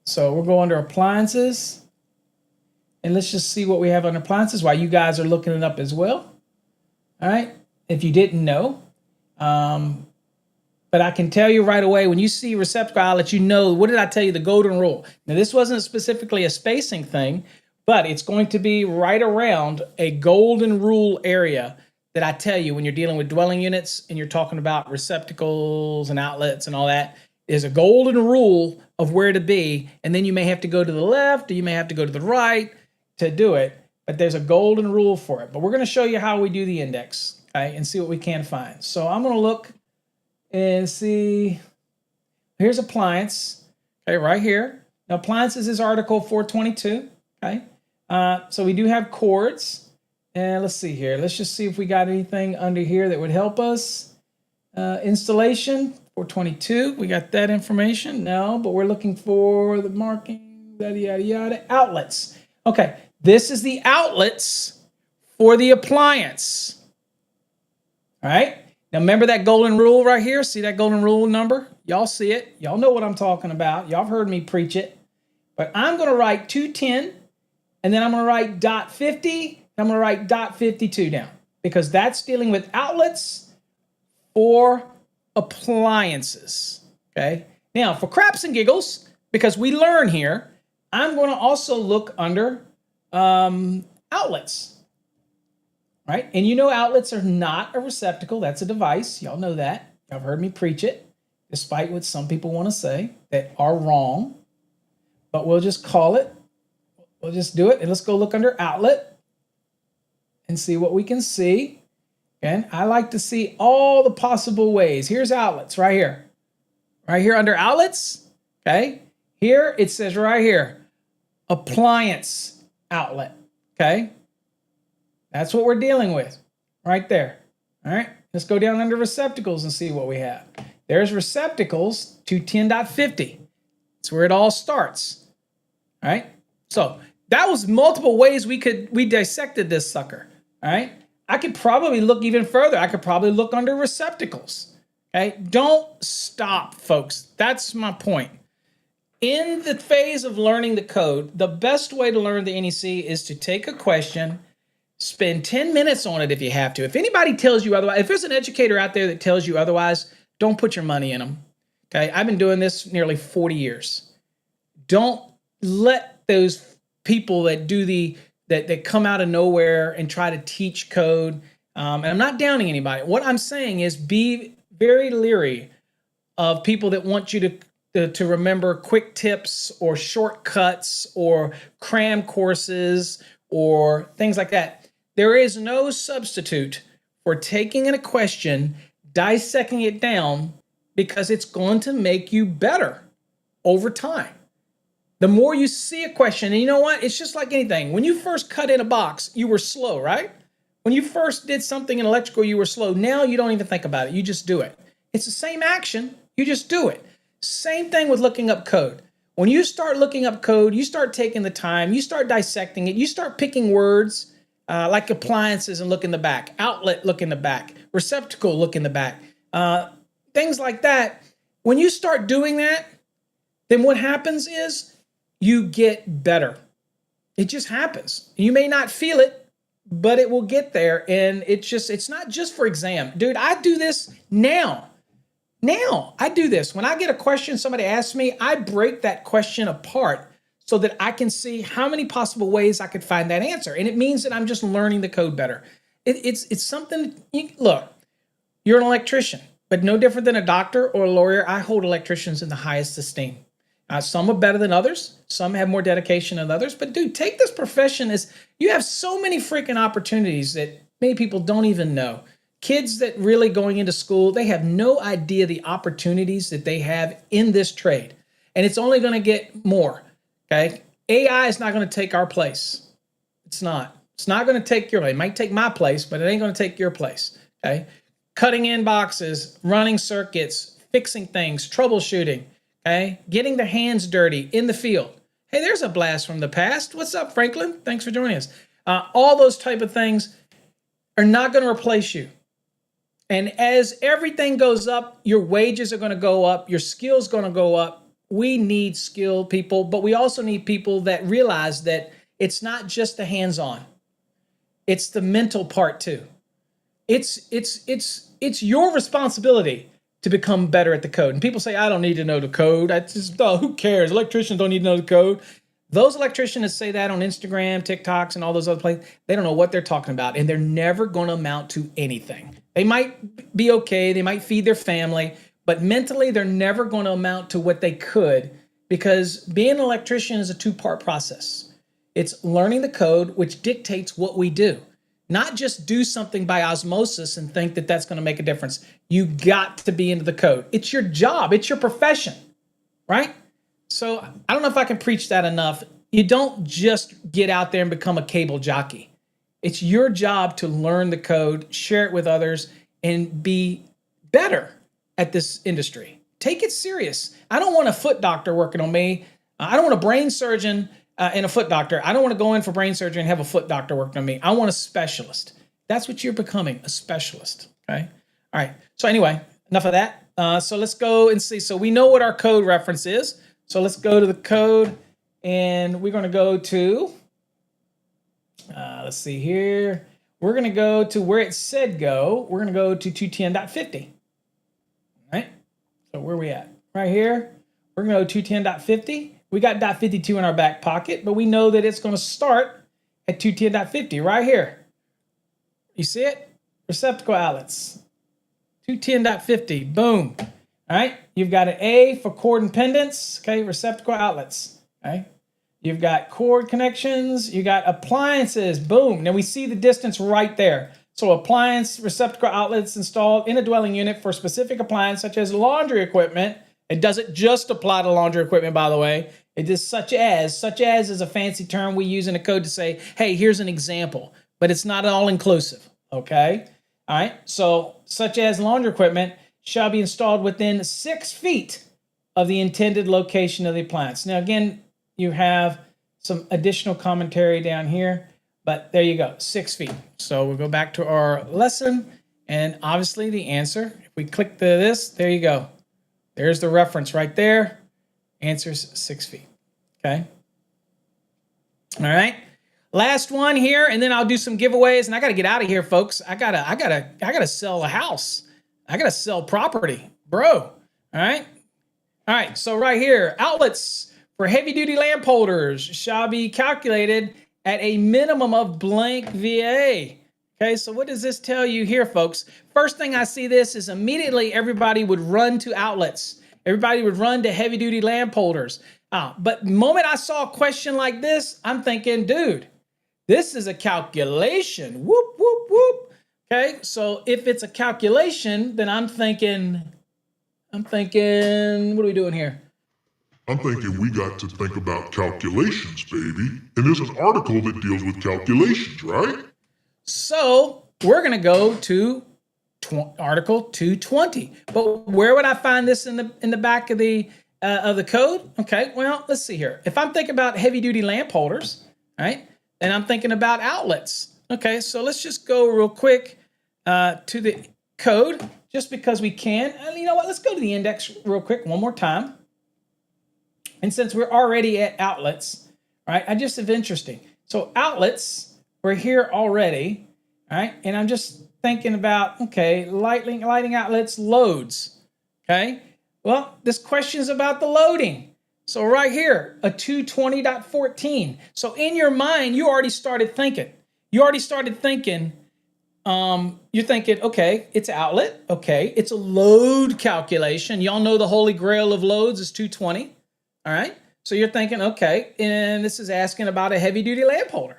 So we'll go under appliances. And let's just see what we have under appliances while you guys are looking it up as well. All right. If you didn't know. But I can tell you right away, when you see receptacle outlet, you know, what did I tell you? The golden rule. Now, this wasn't specifically a spacing thing, but it's going to be right around a golden rule area that I tell you when you're dealing with dwelling units and you're talking about receptacles and outlets and all that. There's a golden rule of where to be, and then you may have to go to the left or you may have to go to the right to do it, but there's a golden rule for it. But we're going to show you how we do the index, okay, and see what we can find. So I'm going to look and see, here's appliance, okay, right here. Now, appliances is Article 422, okay? So we do have cords. And let's see here. Let's just see if we got anything under here that would help us. Installation, 422. We got that information? No, but we're looking for the marking, yada, yada, yada. Outlets. Okay, this is the outlets for the appliance. All right? Now, remember that golden rule right here? See that golden rule number? Y'all see it. Y'all know what I'm talking about. Y'all have heard me preach it. But I'm going to write 210, and then I'm going to write .50. I'm going to write .52 down because that's dealing with outlets for appliances, okay? Now, for craps and giggles, because we learn here, I'm going to also look under outlets, right? And you know outlets are not a receptacle. That's a device. Y'all know that. Y'all have heard me preach it, despite what some people want to say that are wrong. But we'll just call it. We'll just do it. And let's go look under outlet and see what we can see. And I like to see all the possible ways. Here's outlets right here. Right here under outlets, okay? Here it says right here, appliance outlet, okay? That's what we're dealing with right there, all right? Let's go down under receptacles and see what we have. There's receptacles, 210.50. It's where it all starts. All right. So that was multiple ways we dissected this sucker. All right. I could probably look even further. I could probably look under receptacles. Okay. Don't stop, folks. That's my point. In the phase of learning the code, the best way to learn the NEC is to take a question, spend 10 minutes on it if you have to. If anybody tells you otherwise, if there's an educator out there that tells you otherwise, don't put your money in them. Okay. I've been doing this nearly 40 years. Don't let those people that that come out of nowhere and try to teach code. And I'm not downing anybody. What I'm saying is be very leery of people that want you to remember quick tips or shortcuts or cram courses or things like that. There is no substitute for taking in a question, dissecting it down, because it's going to make you better over time. The more you see a question, and you know what? It's just like anything. When you first cut in a box, you were slow, right? When you first did something in electrical, you were slow. Now you don't even think about it. You just do it. It's the same action. You just do it. Same thing with looking up code. When you start looking up code, you start taking the time, you start dissecting it, you start picking words like appliances and look in the back, outlet, look in the back, receptacle, look in the back, things like that. When you start doing that, then what happens is you get better. It just happens. You may not feel it, but it will get there. And it's not just for exam. Dude, I do this now. Now, I do this. When I get a question somebody asks me, I break that question apart so that I can see how many possible ways I could find that answer. And it means that I'm just learning the code better. It's something, look, you're an electrician, but no different than a doctor or a lawyer. I hold electricians in the highest esteem. Some are better than others. Some have more dedication than others. But dude, take this profession as you have so many freaking opportunities that many people don't even know. Kids that really going into school, they have no idea the opportunities that they have in this trade. And it's only going to get more. Okay. AI is not going to take our place. It's not. It's not going to take your place. It might take my place, but it ain't going to take your place. Okay. Cutting in boxes, running circuits, fixing things, troubleshooting. Okay, getting the hands dirty in the field. Hey, there's a blast from the past. What's up, Franklin? Thanks for joining us. All those type of things are not going to replace you. And as everything goes up, your wages are going to go up. Your skills going to go up. We need skilled people, but we also need people that realize that it's not just the hands-on. It's the mental part too. It's your responsibility to become better at the code. And people say, I don't need to know the code. Who cares? Electricians don't need to know the code. Those electricians that say that on Instagram, TikToks, and all those other places, they don't know what they're talking about. And they're never going to amount to anything. They might be okay. They might feed their family. But mentally, they're never going to amount to what they could, because being an electrician is a two-part process. It's learning the code, which dictates what we do. Not just do something by osmosis and think that that's going to make a difference. You got to be into the code. It's your job. It's your profession, right? So I don't know if I can preach that enough. You don't just get out there and become a cable jockey. It's your job to learn the code, share it with others, and be better at this industry. Take it serious. I don't want a foot doctor working on me. I don't want a brain surgeon and a foot doctor. I don't want to go in for brain surgery and have a foot doctor working on me. I want a specialist. That's what you're becoming, a specialist. Okay. All right. So anyway, enough of that. So let's go and see. So we know what our code reference is. So let's go to the code, and we're going to go to, let's see here. We're going to go to where it said go. We're going to go to 210.50. All right. So where are we at? Right here. We're going to go 210.50. We got .52 in our back pocket, but we know that it's going to start at 210.50 right here. You see it? Receptacle outlets. 210.50. Boom. All right. You've got an A for cord and pendants. Okay. Receptacle outlets. Okay. You've got cord connections. You got appliances. Boom. Now we see the distance right there. So appliance receptacle outlets installed in a dwelling unit for specific appliance such as laundry equipment. It doesn't just apply to laundry equipment, by the way. It is such as is a fancy term we use in the code to say, hey, here's an example, but it's not all inclusive. Okay. All right. So such as laundry equipment shall be installed within 6 feet of the intended location of the appliance. Now, again, you have some additional commentary down here, but there you go, 6 feet. So we'll go back to our lesson, and obviously the answer, if we click this, there you go. There's the reference right there. Answer's 6 feet, okay? All right, last one here, and then I'll do some giveaways, and I gotta get out of here, folks. I gotta sell a house. I gotta sell property, bro, all right? All right, so right here, outlets for heavy-duty lamp holders shall be calculated at a minimum of blank VA. Okay, so what does this tell you here, folks? First thing I see this is immediately everybody would run to outlets. Everybody would run to heavy-duty lamp holders. But the moment I saw a question like this, I'm thinking, dude, this is a calculation. Whoop, whoop, whoop. Okay, so if it's a calculation, then I'm thinking, what are we doing here? I'm thinking we got to think about calculations, baby. And there's an article that deals with calculations, right? So we're going to go to Article 220. But where would I find this in the back of the code? Okay, well, let's see here. If I'm thinking about heavy-duty lamp holders, right, and I'm thinking about outlets. Okay, so let's just go real quick to the code, just because we can. And you know what? Let's go to the index real quick one more time. And since we're already at outlets, right, I just have interesting. So outlets, we're here already, right? And I'm just thinking about, okay, lighting outlets, loads, okay? Well, this question is about the loading. So right here, a 220.14. So in your mind, you already started thinking. You're thinking, okay, it's outlet, okay, it's a load calculation. Y'all know the holy grail of loads is 220. All right, so you're thinking, okay, and this is asking about a heavy-duty lamp holder.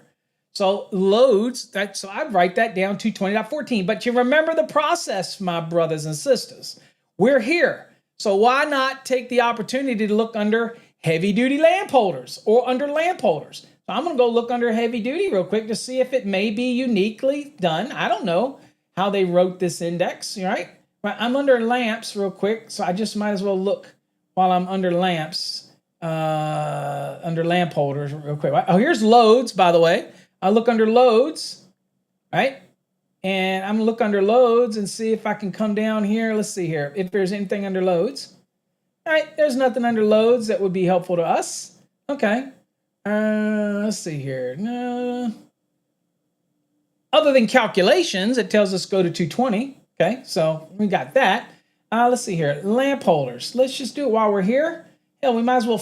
So loads, so I'd write that down, 220.14. But you remember the process, my brothers and sisters. We're here. So why not take the opportunity to look under heavy-duty lamp holders or under lamp holders? So I'm going to go look under heavy-duty real quick to see if it may be uniquely done. I don't know how they wrote this index, right? I'm under lamps real quick, so I just might as well look while I'm under lamps. Under lamp holders real quick. Oh, here's loads, by the way. I look under loads, right? And I'm gonna look under loads and see if I can come down here. Let's see here, if there's anything under loads. All right, there's nothing under loads that would be helpful to us. Okay, let's see here. No. Other than calculations, it tells us go to 220. Okay, so we got that. Let's see here, lamp holders. Let's just do it while we're here. Hell, we might as well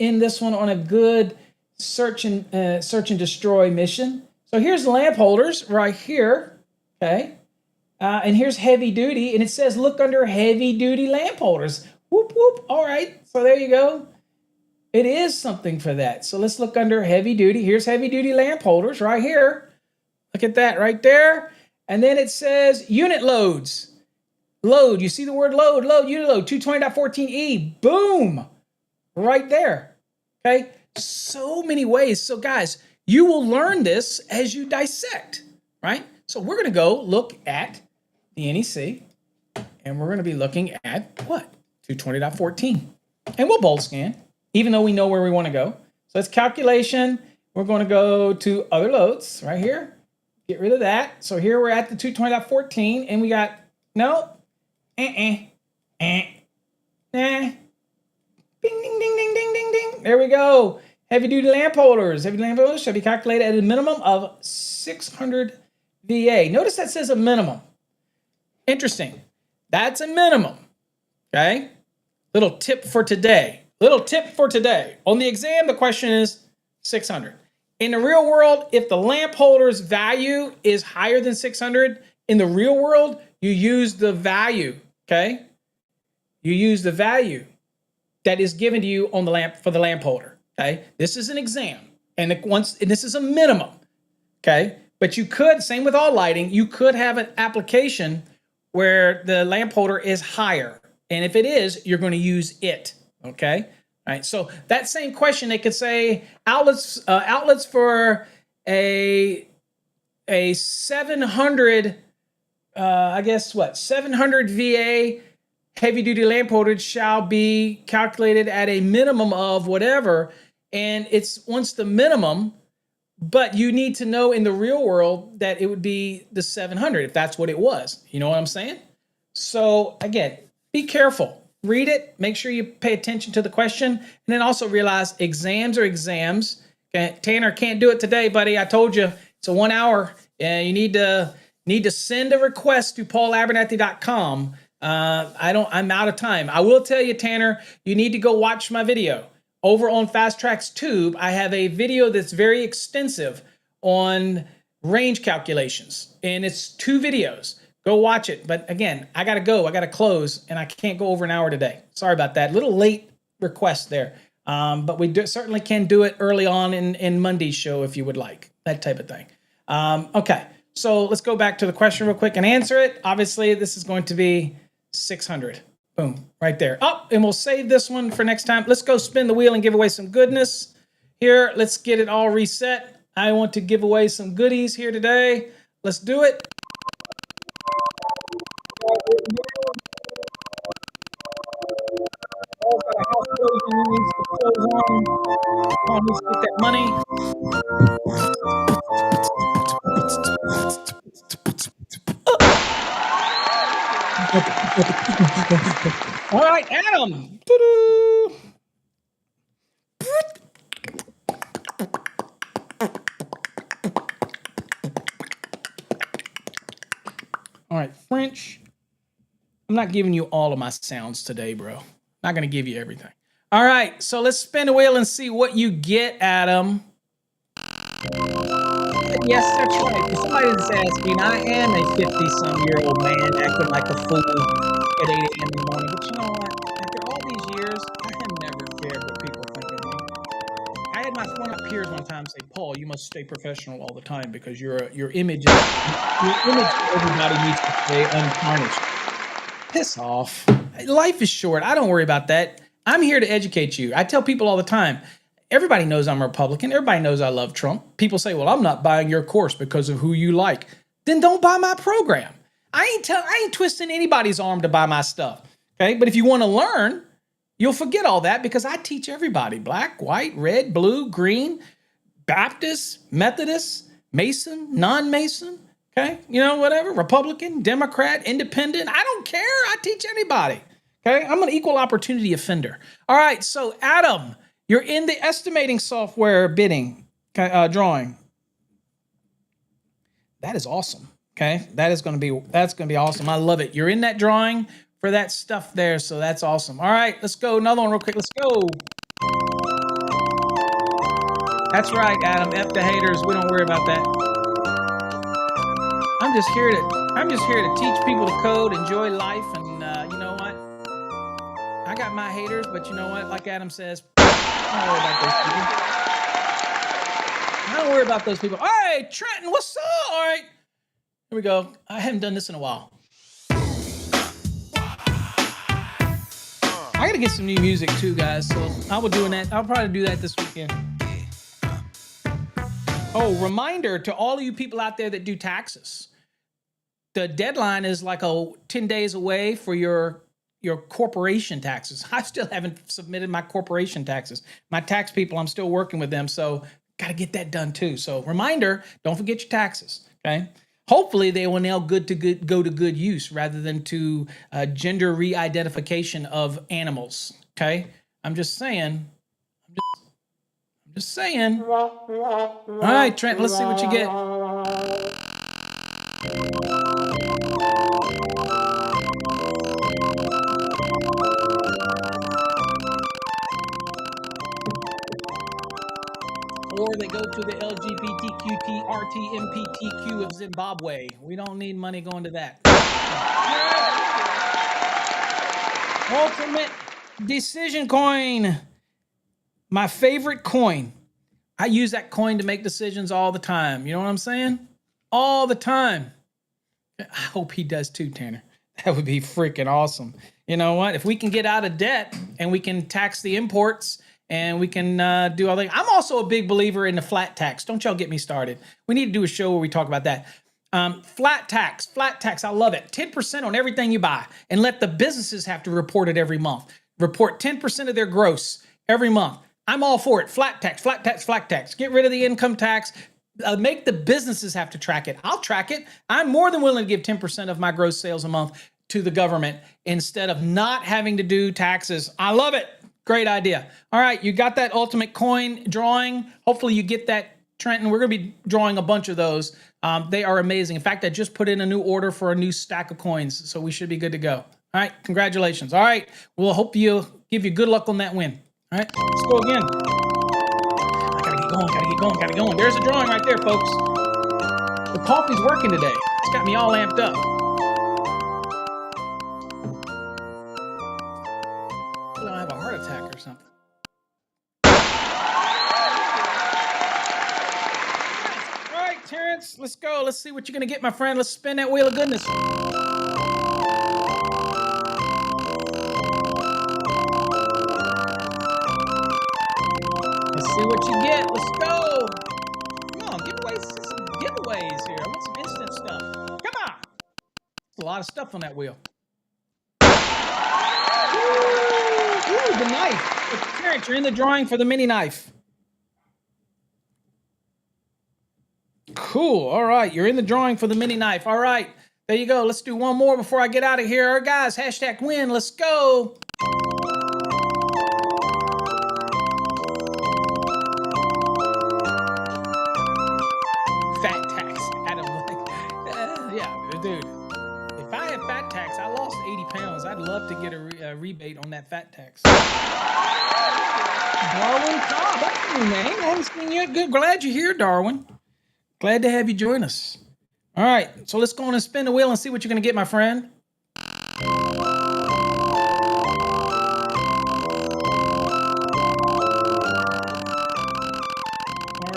in this one on a good search and destroy mission. So here's lamp holders right here, okay? And here's heavy duty, and it says look under heavy duty lamp holders. Whoop, whoop, all right, so there you go. It is something for that. So let's look under heavy duty. Here's heavy duty lamp holders right here. Look at that right there. And then it says unit loads. Load, you see the word load, unit load, 220.14e, boom. Right there, okay? So many ways. So guys, you will learn this as you dissect, right? So we're going to go look at the NEC, and we're going to be looking at what? 220.14. And we'll bold scan, even though we know where we want to go. So it's calculation. We're going to go to other loads right here. Get rid of that. So here we're at the 220.14, and we got, no, nah. Ding, ding, ding, ding, ding, ding, ding. There we go. Heavy-duty lamp holders. Heavy lamp holders shall be calculated at a minimum of 600 VA. Notice that says a minimum. Interesting. That's a minimum. Okay? Little tip for today. On the exam, the question is 600. In the real world, if the lamp holder's value is higher than 600, in the real world, you use the value. Okay? You use the value that is given to you on the lamp for the lamp holder. Okay, this is an exam, and this is a minimum. Okay, but you could, same with all lighting, you could have an application where the lamp holder is higher, and if it is, you're going to use it. Okay, all right. So that same question, they could say outlets for a 700, 700 VA heavy duty land portage shall be calculated at a minimum of whatever. And it's once the minimum, but you need to know in the real world that it would be the 700 if that's what it was. You know what I'm saying? So again, be careful. Read it. Make sure you pay attention to the question. And then also realize exams are exams. Okay? Tanner can't do it today, buddy. I told you it's a 1 hour. And you need to send a request to paulabernathy.com. I'm out of time. I will tell you, Tanner, you need to go watch my video. Over on Fast Track's Tube, I have a video that's very extensive on range calculations. And it's 2 videos. Go watch it. But again, I got to go. I got to close. And I can't go over an hour today. Sorry about that. Little late request there. But we certainly can do it early on in Monday's show if you would like. That type of thing. Okay. So let's go back to the question real quick and answer it. Obviously, this is going to be 600. Boom. Right there. Oh, and we'll save this one for next time. Let's go spin the wheel and give away some goodness. Here, let's get it all reset. I want to give away some goodies here today. Let's do it. On, let's get that money. All right, Adam. Doo-doo. All right, French. I'm not giving you all of my sounds today, bro. Not going to give you everything. All right, so let's spin the wheel and see what you get, Adam. Yes, that's right. Somebody's asking, I am a 50-some-year-old man acting like a fool at 8 a.m. in the morning. But you know what? After all these years, I have never cared what people think of me. I had one of my peers one time say, Paul, you must stay professional all the time because your image of everybody needs to stay untarnished. Piss off. Life is short. I don't worry about that. I'm here to educate you. I tell people all the time, everybody knows I'm a Republican. Everybody knows I love Trump. People say, well, I'm not buying your course because of who you like. Then don't buy my program. I ain't twisting anybody's arm to buy my stuff. Okay. But if you want to learn, you'll forget all that because I teach everybody: black, white, red, blue, green, Baptist, Methodist, Mason, non-Mason. Okay. You know, whatever, Republican, Democrat, Independent. I don't care. I teach anybody. Okay. I'm an equal opportunity offender. All right. So Adam, you're in the estimating software bidding, drawing. That is awesome. Okay, that's going to be awesome. I love it. You're in that drawing for that stuff there, so that's awesome. All right, let's go. Another one real quick. Let's go. That's right, Adam. F the haters. We don't worry about that. I'm just here to teach people to code, enjoy life, and you know what? I got my haters, but you know what? Like Adam says, I don't worry about those people. I don't worry about those people. All right, Trenton, what's up? All right, here we go. I haven't done this in a while. I gotta get some new music too, guys. So I'll probably do that this weekend. Oh, reminder to all of you people out there that do taxes. The deadline is like 10 days away for your corporation taxes. I still haven't submitted my corporation taxes. My tax people, I'm still working with them. So got to get that done too. So reminder, don't forget your taxes. Okay. Hopefully they will now go to good use rather than to gender re-identification of animals. Okay. I'm just saying. I'm just saying. All right, Trent, let's see what you get. Or they go to the LGBTQTRTMPTQ of Zimbabwe. We don't need money going to that. Ultimate Decision Coin. My favorite coin. I use that coin to make decisions all the time. You know what I'm saying? All the time. I hope he does too, Tanner. That would be freaking awesome. You know what? If we can get out of debt and we can tax the imports and we can do all that. I'm also a big believer in the flat tax. Don't y'all get me started. We need to do a show where we talk about that. Flat tax. I love it. 10% on everything you buy, and let the businesses have to report it every month. Report 10% of their gross every month. I'm all for it. Flat tax. Get rid of the income tax. Make the businesses have to track it. I'll track it. I'm more than willing to give 10% of my gross sales a month to the government instead of not having to do taxes. I love it. Great idea. All right, you got that ultimate coin drawing. Hopefully you get that, Trenton. We're going to be drawing a bunch of those. They are amazing. In fact, I just put in a new order for a new stack of coins, so we should be good to go. All right, congratulations. All right, we'll hope you give you good luck on that win. All right, let's go again. I gotta get going. There's a drawing right there, folks. The coffee's working today. It's got me all amped up. I don't have a heart attack or something. All right, Terrence, let's go. Let's see what you're gonna get, my friend. Let's spin that wheel of goodness. Let's see what you get. Let's go. Come on, giveaways. Some giveaways here. I want some instant stuff. Come on. There's a lot of stuff on that wheel. Ooh, the knife. Terrence, you're in the drawing for the mini knife. Cool. All right. You're in the drawing for the mini knife. All right. There you go. Let's do one more before I get out of here. All right, guys, hashtag win. Let's go. Fat tax. Adam, yeah, dude. If I had fat tax, I lost 80 pounds. I'd love to get a rebate on that fat tax. Darwin Cobb. That's your name. I haven't seen you. Good. Glad you're here, Darwin. Glad to have you join us. All right, so let's go on and spin the wheel and see what you're going to get, my friend. All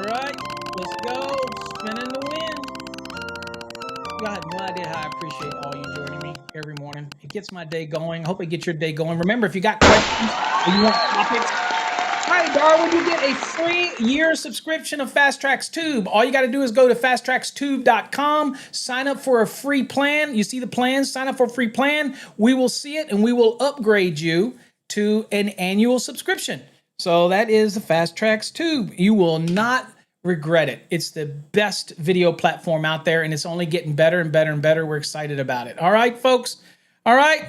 right, let's go. Spinning the wheel. You have no idea how I appreciate all you joining me every morning. It gets my day going. I hope it gets your day going. Remember, if you got questions or you want topics, hi, Darwin, you get a free year subscription of Fast Tracks Tube. All you got to do is go to fasttrackstube.com, sign up for a free plan. You see the plans, sign up for a free plan. We will see it and we will upgrade you to an annual subscription. So that is the Fast Tracks Tube. You will not regret it. It's the best video platform out there and it's only getting better and better and better. We're excited about it. All right, folks. All right.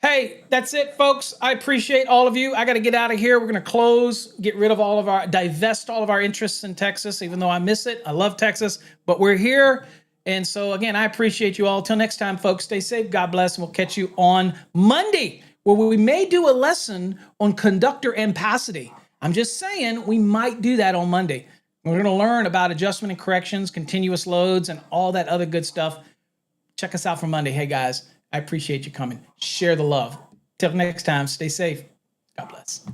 Hey, that's it, folks. I appreciate all of you. I got to get out of here. We're going to close, get rid of divest all of our interests in Texas, even though I miss it. I love Texas, but we're here. And so, again, I appreciate you all. Till next time, folks, stay safe. God bless. And we'll catch you on Monday, where we may do a lesson on conductor ampacity. I'm just saying we might do that on Monday. We're going to learn about adjustment and corrections, continuous loads, and all that other good stuff. Check us out for Monday. Hey, guys. I appreciate you coming. Share the love. Till next time, stay safe. God bless.